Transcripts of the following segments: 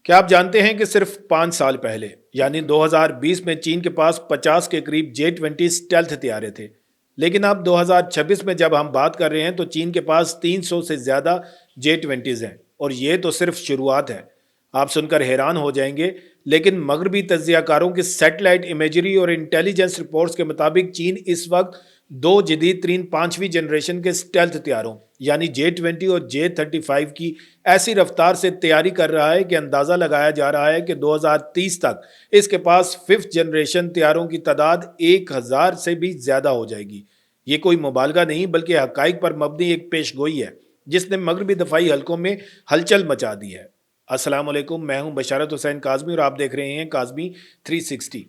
کیا آپ جانتے ہیں کہ صرف 5 سال پہلے یعنی 2020 میں چین کے پاس 50 کے قریب J-20 اسٹیلتھ طیارے تھے، لیکن اب 2026 میں جب ہم بات کر رہے ہیں تو چین کے پاس 300 سے زیادہ J-20 ہیں، اور یہ تو صرف شروعات ہے۔ آپ سن کر حیران ہو جائیں گے، لیکن مغربی تجزیہ کاروں کی سیٹلائٹ امیجری اور انٹیلیجنس رپورٹس کے مطابق چین اس وقت دو جدید ترین 5ویں جنریشن کے اسٹیلتھ طیاروں یعنی J-20 اور J-35 کی ایسی رفتار سے تیاری کر رہا ہے کہ اندازہ لگایا جا رہا ہے کہ 2030 تک اس کے پاس 5th جنریشن طیاروں کی تعداد 1000 سے بھی زیادہ ہو جائے گی۔ یہ کوئی مبالغہ نہیں بلکہ حقائق پر مبنی ایک پیش گوئی ہے جس نے مغربی دفاعی حلقوں میں ہلچل مچا دی ہے۔ السلام علیکم، میں ہوں بشارت حسین کاظمی اور آپ دیکھ رہے ہیں کاظمی 360۔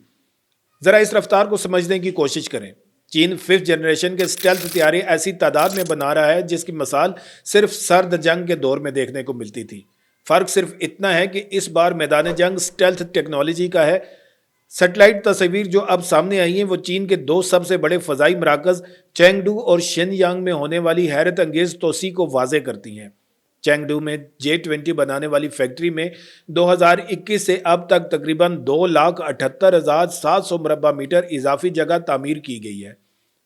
ذرا اس رفتار کو سمجھنے کی کوشش کریں۔ چین 5th جنریشن کے اسٹیلتھ طیارے ایسی تعداد میں بنا رہا ہے جس کی مثال صرف سرد جنگ کے دور میں دیکھنے کو ملتی تھی۔ فرق صرف اتنا ہے کہ اس بار میدان جنگ اسٹیلتھ ٹیکنالوجی کا ہے۔ سیٹلائٹ تصاویر جو اب سامنے آئی ہیں وہ چین کے دو سب سے بڑے فضائی مراکز چینگڈو اور شین یانگ میں ہونے والی حیرت انگیز توسیع کو واضح کرتی ہیں۔ چینگڈو میں J-20 بنانے والی فیکٹری میں 2021 سے اب تک تقریباً 2,78,700 مربع میٹر اضافی جگہ تعمیر کی گئی ہے۔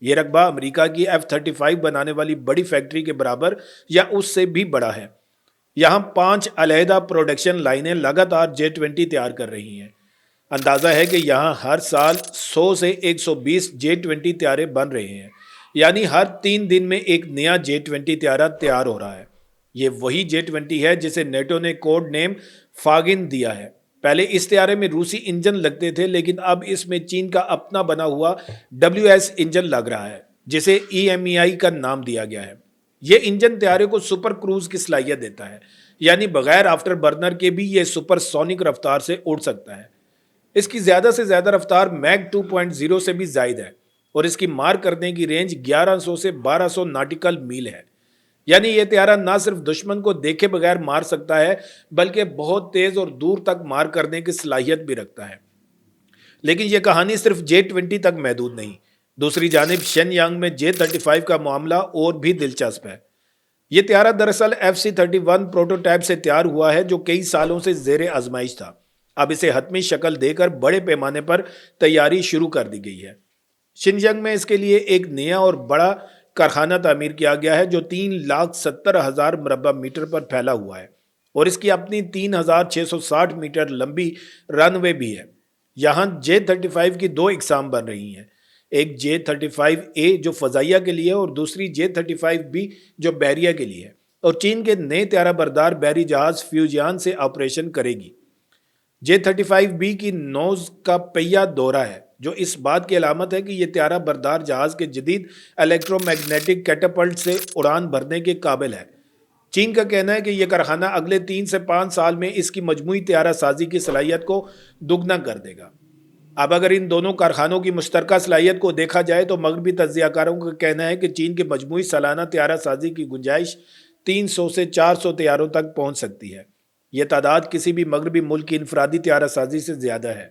یہ رقبہ امریکہ کی F-35 بنانے والی بڑی فیکٹری کے برابر یا اس سے بھی بڑا ہے۔ یہاں 5 علیحدہ پروڈکشن لائنیں لگاتار J-20 تیار کر رہی ہیں۔ اندازہ ہے کہ یہاں ہر سال 100 سے 120 J-20 طیارے بن رہے ہیں، یعنی ہر 3 دن میں ایک نیا J-20 طیارہ تیار ہو رہا ہے۔ یہ وہی J-20 ہے جسے نیٹو نے کوڈ نیم فاگن دیا ہے۔ پہلے اس طیارے میں روسی انجن لگتے تھے، لیکن اب اس میں چین کا اپنا بنا ہوا WS انجن لگ رہا ہے جسے EMEI کا نام دیا گیا ہے۔ یہ انجن طیارے کو سپر کروز کی صلاحیت دیتا ہے، یعنی بغیر آفٹر برنر کے بھی یہ سپر سونک رفتار سے اڑ سکتا ہے۔ اس کی زیادہ سے زیادہ رفتار میک 2.0 سے بھی زائد ہے اور اس کی مار کرنے کی رینج 1100 سے 1200 ناٹیکل میل ہے۔ یعنی یہ طیارہ نہ صرف دشمن کو دیکھے بغیر مار سکتا ہے بلکہ بہت تیز اور دور تک مار کرنے کی صلاحیت بھی رکھتا ہے۔ لیکن یہ کہانی صرف J-20 تک محدود نہیں۔ دوسری جانب شین یانگ میں J-35 کا معاملہ اور بھی دلچسپ ہے۔ یہ طیارہ دراصل FC-31 پروٹوٹائپ سے تیار ہوا ہے جو کئی سالوں سے زیر آزمائش تھا۔ اب اسے حتمی شکل دے کر بڑے پیمانے پر تیاری شروع کر دی گئی ہے۔ شنجنگ میں اس کے لیے ایک نیا اور بڑا کارخانہ تعمیر کیا گیا ہے جو 3,70,000 مربع میٹر پر پھیلا ہوا ہے، اور اس کی اپنی 3,660 میٹر لمبی رن وے بھی ہے۔ یہاں J-35 کی 2 اقسام بن رہی ہیں، ایک J-35A جو فضائیہ کے لیے اور دوسری J-35B جو بحریہ کے لیے، اور چین کے نئے طیارہ بردار بحری جہاز فیوجیان سے آپریشن کرے گی۔ J-35B کی نوز کا پہیہ دورہ ہے جو اس بات کی علامت ہے کہ یہ طیارہ بردار جہاز کے جدید الیکٹرو میگنیٹک کیٹاپلٹ سے اڑان بھرنے کے قابل ہے۔ چین کا کہنا ہے کہ یہ کارخانہ اگلے 3 سے 5 سال میں اس کی مجموعی طیارہ سازی کی صلاحیت کو دگنا کر دے گا۔ اب اگر ان دونوں کارخانوں کی مشترکہ صلاحیت کو دیکھا جائے تو مغربی تجزیہ کاروں کا کہنا ہے کہ چین کی مجموعی سالانہ طیارہ سازی کی گنجائش 300 سے 400 طیاروں تک پہنچ سکتی ہے۔ یہ تعداد کسی بھی مغربی ملک کی انفرادی طیارہ سازی سے زیادہ ہے۔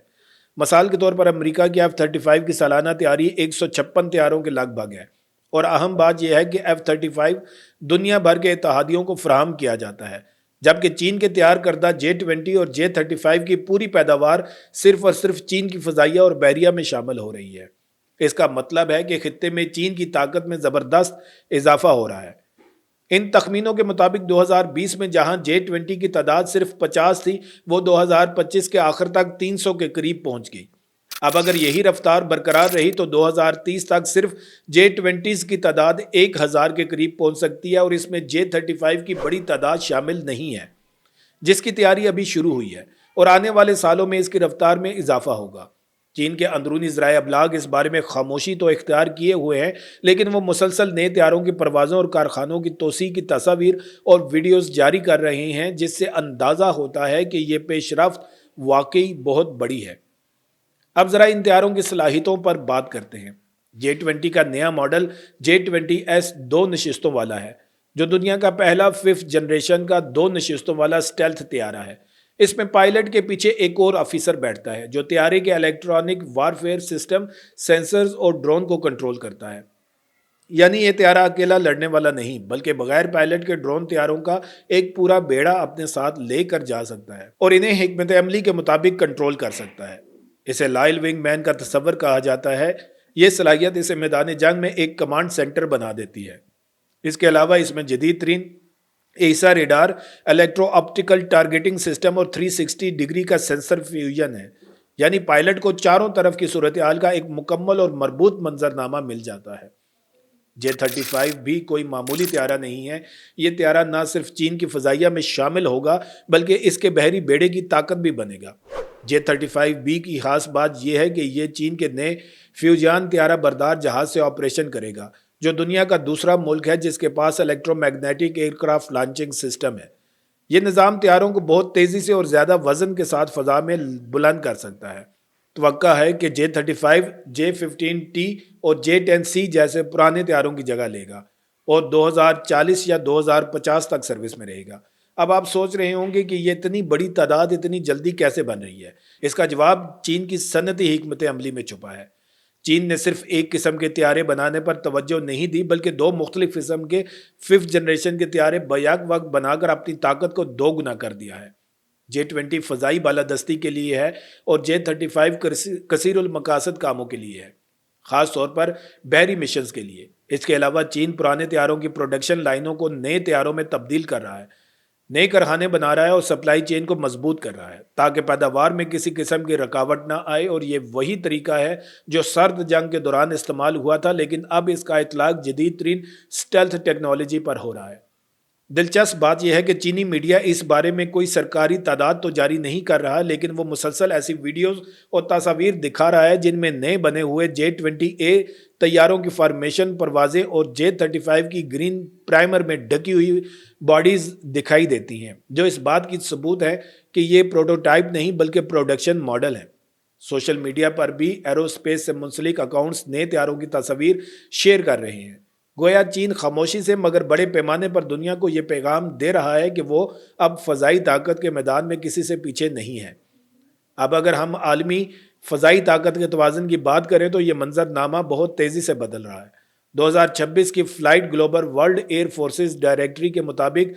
مثال کے طور پر امریکہ کی F-35 کی سالانہ تیاری 156 طیاروں کے لگ بھگ ہے، اور اہم بات یہ ہے کہ F-35 دنیا بھر کے اتحادیوں کو فراہم کیا جاتا ہے، جبکہ چین کے تیار کردہ J-20 اور J-35 کی پوری پیداوار صرف اور صرف چین کی فضائیہ اور بحریہ میں شامل ہو رہی ہے۔ اس کا مطلب ہے کہ خطے میں چین کی طاقت میں زبردست اضافہ ہو رہا ہے۔ ان تخمینوں کے مطابق 2020 میں جہاں J-20 کی تعداد صرف 50 تھی، وہ 2025 کے آخر تک 300 کے قریب پہنچ گئی۔ اب اگر یہی رفتار برقرار رہی تو 2030 تک صرف J-20 کی تعداد 1000 کے قریب پہنچ سکتی ہے، اور اس میں J-35 کی بڑی تعداد شامل نہیں ہے جس کی تیاری ابھی شروع ہوئی ہے، اور آنے والے سالوں میں اس کی رفتار میں اضافہ ہوگا۔ چین کے اندرونی ذرائع ابلاغ اس بارے میں خاموشی تو اختیار کیے ہوئے ہیں، لیکن وہ مسلسل نئے طیاروں کی پروازوں اور کارخانوں کی توسیع کی تصاویر اور ویڈیوز جاری کر رہے ہیں، جس سے اندازہ ہوتا ہے کہ یہ پیش رفت واقعی بہت بڑی ہے۔ اب ذرا ان طیاروں کی صلاحیتوں پر بات کرتے ہیں۔ J-20 کا نیا ماڈل J-20S 2 نشستوں والا ہے، جو دنیا کا پہلا 5th جنریشن کا 2 نشستوں والا اسٹیلتھ طیارہ ہے۔ اس میں پائلٹ کے پیچھے ایک اور آفیسر بیٹھتا ہے جو طیارے کے الیکٹرانک وارفیئر سسٹم، سینسرز اور ڈرون کو کنٹرول کرتا ہے۔ یعنی یہ طیارہ اکیلا لڑنے والا نہیں بلکہ بغیر پائلٹ کے ڈرون طیاروں کا ایک پورا بیڑا اپنے ساتھ لے کر جا سکتا ہے اور انہیں حکمت عملی کے مطابق کنٹرول کر سکتا ہے۔ اسے لائل ونگ مین کا تصور کہا جاتا ہے۔ یہ صلاحیت اسے میدان جنگ میں ایک کمانڈ سینٹر بنا دیتی ہے۔ اس کے علاوہ اس میں جدید ترین ایسا radar, electro optical targeting system اور 360 ڈگری کا سینسر فیوژن ہے، یعنی پائلٹ کو چاروں طرف کی صورتحال کا ایک مکمل اور مربوط منظرنامہ مل جاتا ہے۔ J-35 بھی کوئی معمولی طیارہ نہیں ہے۔ یہ طیارہ نہ صرف چین کی فضائیہ میں شامل ہوگا بلکہ اس کے بحری بیڑے کی طاقت بھی بنے گا۔ J-35B کی خاص بات یہ ہے کہ یہ چین کے نئے فیوجیان طیارہ بردار جہاز سے آپریشن کرے گا، جو دنیا کا دوسرا ملک ہے جس کے پاس electromagnetic aircraft launching system ہے۔ یہ نظام طیاروں کو بہت تیزی سے اور زیادہ وزن کے ساتھ فضا میں بلند کر سکتا ہے۔ توقع ہے کہ J-35 J-15T اور J-10C جیسے پرانے طیاروں کی جگہ لے گا اور 2040 یا 2050 تک سروس میں رہے گا۔ اب آپ سوچ رہے ہوں گے کہ یہ اتنی بڑی تعداد اتنی جلدی کیسے بن رہی ہے؟ اس کا جواب چین کی صنعتی حکمت عملی میں چھپا ہے۔ چین نے صرف ایک قسم کے طیارے بنانے پر توجہ نہیں دی بلکہ دو مختلف قسم کے 5th جنریشن کے طیارے بیک وقت بنا کر اپنی طاقت کو دو گنا کر دیا ہے۔ J-20 فضائی بالادستی کے لیے ہے اور J-35 کثیر المقاصد کاموں کے لیے ہے، خاص طور پر بحری مشنز کے لیے۔ اس کے علاوہ چین پرانے طیاروں کی پروڈکشن لائنوں کو نئے طیاروں میں تبدیل کر رہا ہے، نئے کارخانے بنا رہا ہے اور سپلائی چین کو مضبوط کر رہا ہے تاکہ پیداوار میں کسی قسم کی رکاوٹ نہ آئے، اور یہ وہی طریقہ ہے جو سرد جنگ کے دوران استعمال ہوا تھا، لیکن اب اس کا اطلاق جدید ترین اسٹیلتھ ٹیکنالوجی پر ہو رہا ہے۔ دلچسپ بات یہ ہے کہ چینی میڈیا اس بارے میں کوئی سرکاری تعداد تو جاری نہیں کر رہا، لیکن وہ مسلسل ایسی ویڈیوز اور تصاویر دکھا رہا ہے جن میں نئے بنے ہوئے J-20A طیاروں کی فارمیشن پروازیں اور J-35 کی گرین پرائمر میں ڈھکی ہوئی باڈیز دکھائی دیتی ہیں، جو اس بات کی ثبوت ہے کہ یہ پروٹوٹائپ نہیں بلکہ پروڈکشن ماڈل ہے۔ سوشل میڈیا پر بھی ایرو اسپیس سے منسلک اکاؤنٹس نئے طیاروں کی تصاویر شیئر کر رہے ہیں۔ گویا چین خاموشی سے مگر بڑے پیمانے پر دنیا کو یہ پیغام دے رہا ہے کہ وہ اب فضائی طاقت کے میدان میں کسی سے پیچھے نہیں ہے۔ اب اگر ہم عالمی فضائی طاقت کے توازن کی بات کریں تو یہ منظرنامہ بہت تیزی سے بدل رہا ہے۔ 2026 کی flight global world air forces directory کے مطابق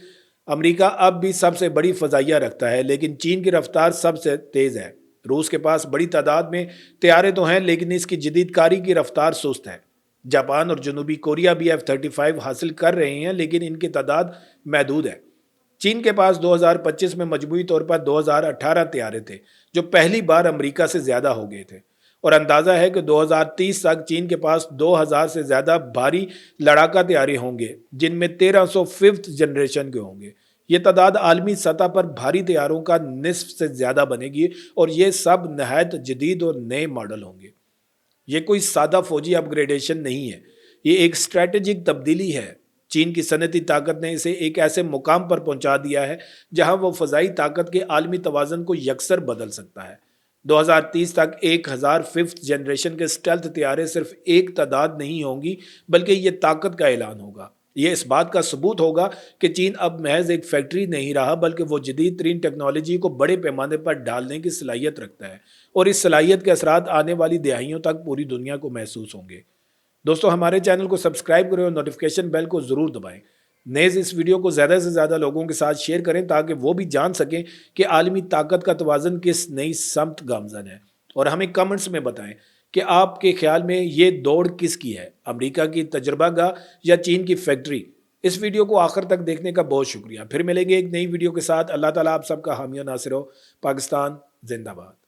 امریکہ اب بھی سب سے بڑی فضائیہ رکھتا ہے، لیکن چین کی رفتار سب سے تیز ہے۔ روس کے پاس بڑی تعداد میں طیارے تو ہیں لیکن اس کی جدید کاری کی رفتار سست ہے۔ جاپان اور جنوبی کوریا بھی F-35 حاصل کر رہے ہیں لیکن ان کی تعداد محدود ہے۔ چین کے پاس 2025 میں مجموعی طور پر 2018 طیارے تھے جو پہلی بار امریکہ سے زیادہ ہو گئے تھے، اور اندازہ ہے کہ 2030 تک چین کے پاس 2000 سے زیادہ بھاری لڑاکا طیارے ہوں گے جن میں 1300 5th جنریشن کے ہوں گے۔ یہ تعداد عالمی سطح پر بھاری طیاروں کا نصف سے زیادہ بنے گی اور یہ سب نہایت جدید اور نئے ماڈل ہوں گے۔ یہ کوئی سادہ فوجی اپ گریڈیشن نہیں ہے، یہ ایک اسٹریٹجک تبدیلی ہے۔ چین کی صنعتی طاقت نے اسے ایک ایسے مقام پر پہنچا دیا ہے جہاں وہ فضائی طاقت کے عالمی توازن کو یکسر بدل سکتا ہے۔ 2030 تک 1000 5th جنریشن کے اسٹیلتھ طیارے صرف ایک تعداد نہیں ہوں گی بلکہ یہ طاقت کا اعلان ہوگا۔ یہ اس بات کا ثبوت ہوگا کہ چین اب محض ایک فیکٹری نہیں رہا بلکہ وہ جدید ترین ٹیکنالوجی کو بڑے پیمانے پر ڈالنے کی صلاحیت رکھتا ہے، اور اس صلاحیت کے اثرات آنے والی دہائیوں تک پوری دنیا کو محسوس ہوں گے۔ دوستو، ہمارے چینل کو سبسکرائب کریں اور نوٹیفیکیشن بیل کو ضرور دبائیں۔ نیز اس ویڈیو کو زیادہ سے زیادہ لوگوں کے ساتھ شیئر کریں تاکہ وہ بھی جان سکیں کہ عالمی طاقت کا توازن کس نئی سمت گامزن ہے، اور ہمیں کمنٹس میں بتائیں کہ آپ کے خیال میں یہ دوڑ کس کی ہے، امریکہ کی تجربہ گاہ یا چین کی فیکٹری؟ اس ویڈیو کو آخر تک دیکھنے کا بہت شکریہ۔ پھر ملیں گے ایک نئی ویڈیو کے ساتھ۔ اللہ تعالیٰ آپ سب کا حامی و ناصر ہو۔ پاکستان زندہ باد۔